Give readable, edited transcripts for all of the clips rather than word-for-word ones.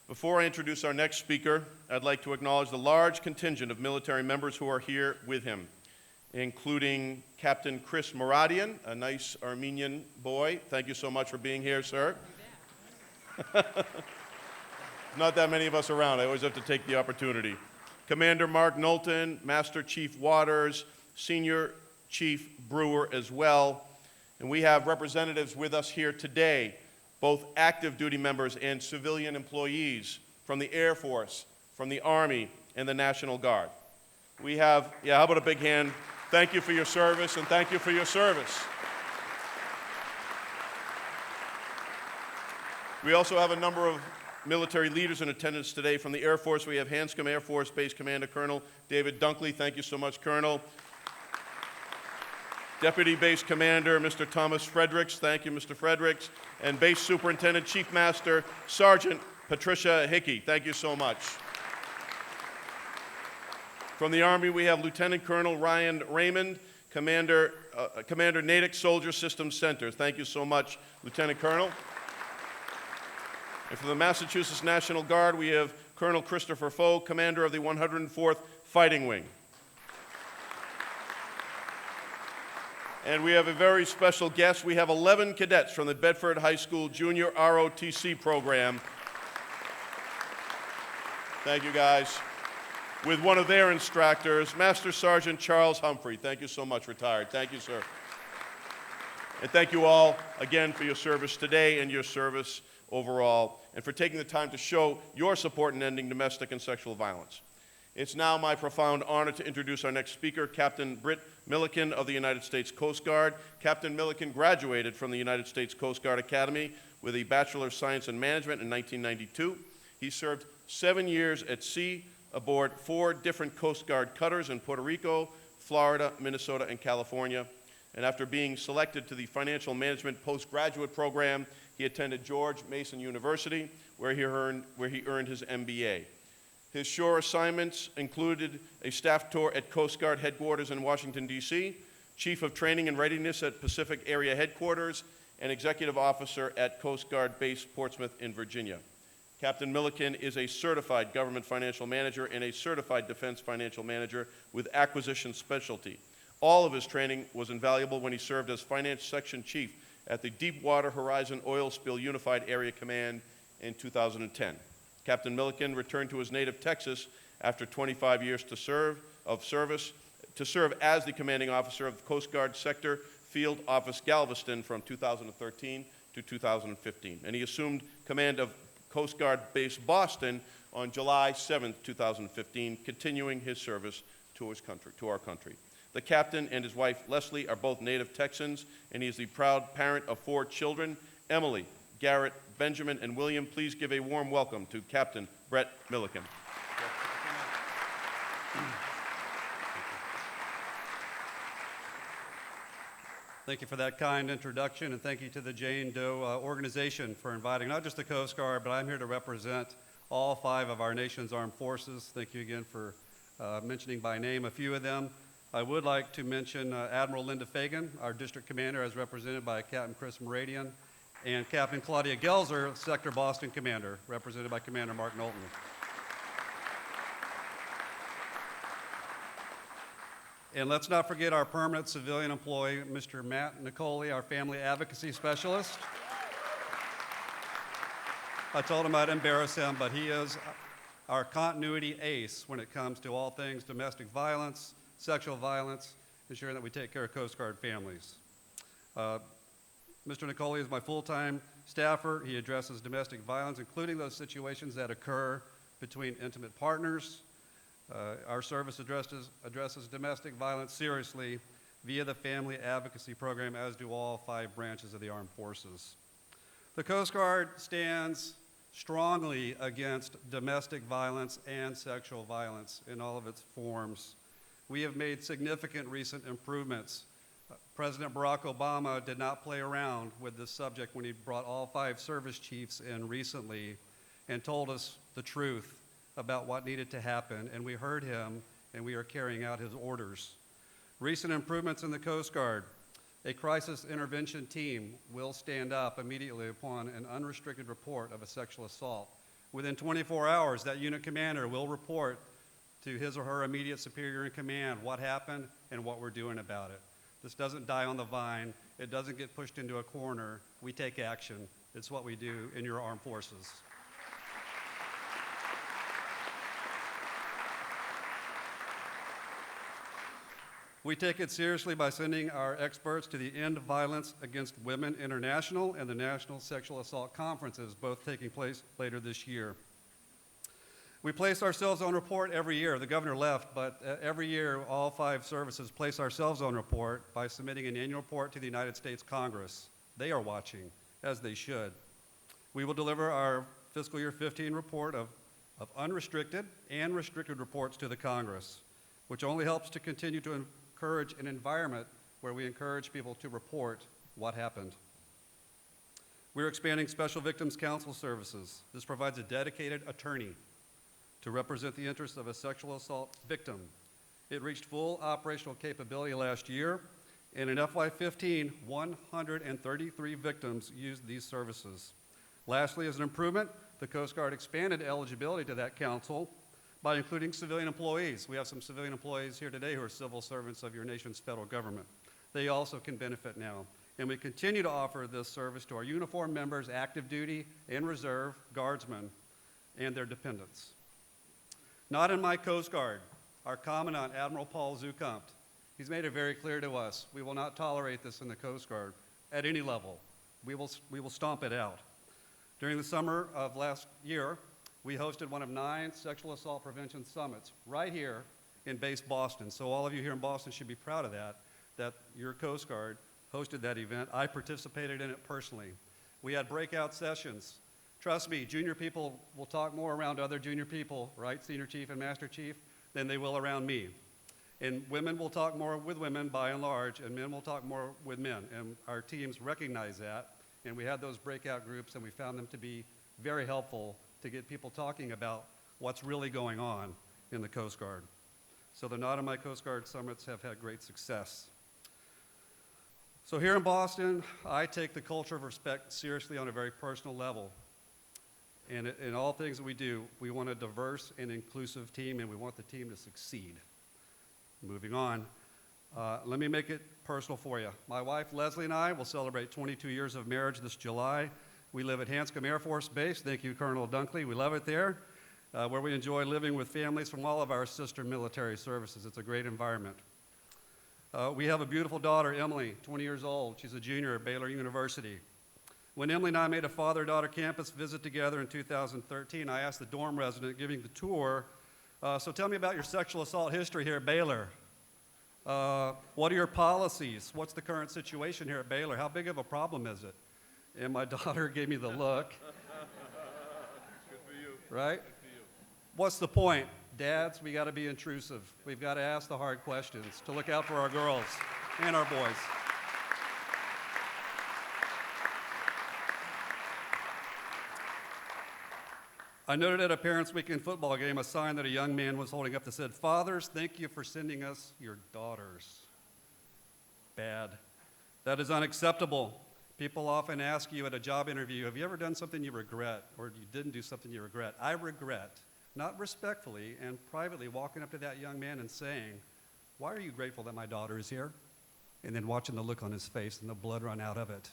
Before I introduce our next speaker, I'd like to acknowledge the large contingent of military members who are here with him, including Captain Chris Moradian, a nice Armenian boy. Thank you so much for being here, sir. Not that many of us around. I always have to take the opportunity. Commander Mark Knowlton, Master Chief Waters, Senior Chief Brewer as well. And we have representatives with us here today, both active duty members and civilian employees from the Air Force, from the Army, and the National Guard. We have, how about a big hand? Thank you for your service, and thank you for your service. We also have a number of military leaders in attendance today. From the Air Force, we have Hanscom Air Force Base Commander Colonel David Dunkley. Thank you so much, Colonel. Deputy Base Commander, Mr. Thomas Fredericks. Thank you, Mr. Fredericks. And Base Superintendent Chief Master Sergeant Patricia Hickey. Thank you so much. From the Army, we have Lieutenant Colonel Ryan Raymond, Commander Natick Soldier Systems Center. Thank you so much, Lieutenant Colonel. And from the Massachusetts National Guard, we have Colonel Christopher Foe, Commander of the 104th Fighting Wing. And we have a very special guest. We have 11 cadets from the Bedford High School Junior ROTC program. Thank you, guys. With one of their instructors, Master Sergeant Charles Humphrey. Thank you so much, retired. Thank you, sir. And thank you all again for your service today and your service overall, and for taking the time to show your support in ending domestic and sexual violence. It's now my profound honor to introduce our next speaker, Captain Britt Milliken of the United States Coast Guard. Captain Milliken graduated from the United States Coast Guard Academy with a Bachelor of Science in Management in 1992. He served 7 years at sea aboard 4 different Coast Guard cutters in Puerto Rico, Florida, Minnesota, and California. And after being selected to the Financial Management Postgraduate Program, he attended George Mason University, where he earned his MBA. His shore assignments included a staff tour at Coast Guard headquarters in Washington, D.C., Chief of Training and Readiness at Pacific Area Headquarters, and Executive Officer at Coast Guard Base Portsmouth in Virginia. Captain Milliken is a certified government financial manager and a certified defense financial manager with acquisition specialty. All of his training was invaluable when he served as Finance Section Chief at the Deepwater Horizon Oil Spill Unified Area Command in 2010. Captain Milliken returned to his native Texas after 25 years to serve as the commanding officer of the Coast Guard Sector Field Office Galveston from 2013 to 2015. And he assumed command of Coast Guard Base Boston on July 7, 2015, continuing his service to our country. The captain and his wife, Leslie, are both native Texans, and he is the proud parent of 4 children, Emily, Garrett, Benjamin, and William. Please give a warm welcome to Captain Brett Milliken. Thank you for that kind introduction, and thank you to the Jane Doe organization for inviting not just the Coast Guard, but I'm here to represent all 5 of our nation's armed forces. Thank you again for mentioning by name a few of them. I would like to mention Admiral Linda Fagan, our district commander, as represented by Captain Chris Moradian, and Captain Claudia Gelzer, Sector Boston commander, represented by Commander Mark Knowlton. And let's not forget our permanent civilian employee, Mr. Matt Nicoli, our family advocacy specialist. I told him I'd embarrass him, but he is our continuity ace when it comes to all things domestic violence, sexual violence, ensuring that we take care of Coast Guard families. Mr. Nicoli is my full-time staffer. He addresses domestic violence, including those situations that occur between intimate partners. Our service addresses domestic violence seriously via the Family Advocacy Program, as do all 5 branches of the Armed Forces. The Coast Guard stands strongly against domestic violence and sexual violence in all of its forms. We have made significant recent improvements. President Barack Obama did not play around with this subject when he brought all 5 service chiefs in recently and told us the truth about what needed to happen, and we heard him, and we are carrying out his orders. Recent improvements in the Coast Guard. A crisis intervention team will stand up immediately upon an unrestricted report of a sexual assault Within 24 hours, that unit commander will report to his or her immediate superior in command what happened and what we're doing about it. This doesn't die on the vine. It doesn't get pushed into a corner. We take action. It's what we do in your armed forces. We take it seriously by sending our experts to the End Violence Against Women International and the National Sexual Assault Conferences, both taking place later this year. We place ourselves on report every year. The governor left, but every year all 5 services place ourselves on report by submitting an annual report to the United States Congress. They are watching, as they should. We will deliver our fiscal year 15 report of unrestricted and restricted reports to the Congress, which only helps to continue to encourage an environment where we encourage people to report what happened. We're expanding Special Victims Counsel services. This provides a dedicated attorney to represent the interests of a sexual assault victim. It reached full operational capability last year, and in FY15, 133 victims used these services. Lastly, as an improvement, the Coast Guard expanded eligibility to that counsel by including civilian employees. We have some civilian employees here today who are civil servants of your nation's federal government. They also can benefit now. And we continue to offer this service to our uniformed members, active duty and reserve, guardsmen, and their dependents. Not in my Coast Guard, our Commandant, Admiral Paul Zukunft. He's made it very clear to us, we will not tolerate this in the Coast Guard at any level. We will stomp it out. During the summer of last year, we hosted one of 9 sexual assault prevention summits right here in base Boston. So all of you here in Boston should be proud of that your Coast Guard hosted that event. I participated in it personally. We had breakout sessions. Trust me, junior people will talk more around other junior people, right, Senior Chief and Master Chief, than they will around me. And women will talk more with women by and large, and men will talk more with men. And our teams recognize that, and we had those breakout groups, and we found them to be very helpful to get people talking about what's really going on in the Coast Guard. So the Not in My Coast Guard summits have had great success. So here in Boston, I take the culture of respect seriously on a very personal level. And in all things that we do, we want a diverse and inclusive team, and we want the team to succeed. Moving on, let me make it personal for you. My wife, Leslie, and I will celebrate 22 years of marriage this July. We live at Hanscom Air Force Base. Thank you, Colonel Dunkley. We love it there, where we enjoy living with families from all of our sister military services. It's a great environment. We have a beautiful daughter, Emily, 20 years old. She's a junior at Baylor University. When Emily and I made a father-daughter campus visit together in 2013, I asked the dorm resident giving the tour, so tell me about your sexual assault history here at Baylor. What are your policies? What's the current situation here at Baylor? How big of a problem is it? And my daughter gave me the look. Good for you. Right? Good for you. What's the point? Dads, we got to be intrusive. We've got to ask the hard questions to look out for our girls and our boys. I noted at a Parents' Weekend football game a sign that a young man was holding up that said, "Fathers, thank you for sending us your daughters." Bad. That is unacceptable. People often ask you at a job interview, have you ever done something you regret, or you didn't do something you regret? I regret, not respectfully and privately, walking up to that young man and saying, "Why are you grateful that my daughter is here?" And then watching the look on his face and the blood run out of it.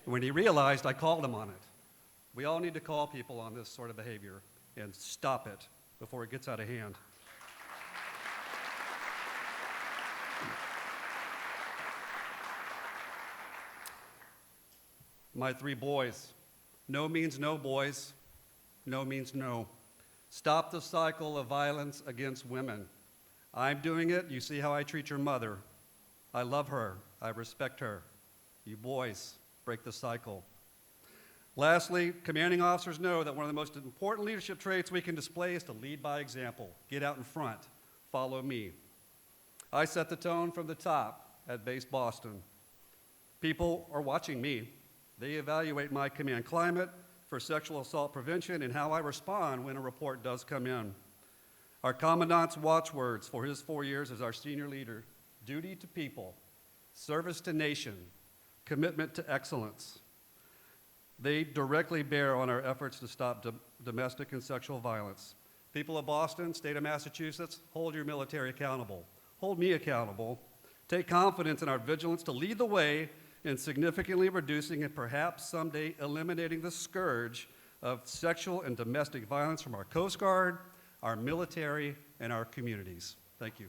And when he realized, I called him on it. We all need to call people on this sort of behavior and stop it before it gets out of hand. My 3 boys. No means no, boys. No means no. Stop the cycle of violence against women. I'm doing it. You see how I treat your mother. I love her. I respect her. You boys, break the cycle. Lastly, commanding officers know that one of the most important leadership traits we can display is to lead by example. Get out in front. Follow me. I set the tone from the top at Base Boston. People are watching me. They evaluate my command climate for sexual assault prevention and how I respond when a report does come in. Our Commandant's watchwords for his 4 years as our senior leader: duty to people, service to nation, commitment to excellence. They directly bear on our efforts to stop domestic and sexual violence. People of Boston, state of Massachusetts, hold your military accountable. Hold me accountable. Take confidence in our vigilance to lead the way in significantly reducing and perhaps someday eliminating the scourge of sexual and domestic violence from our Coast Guard, our military, and our communities. Thank you.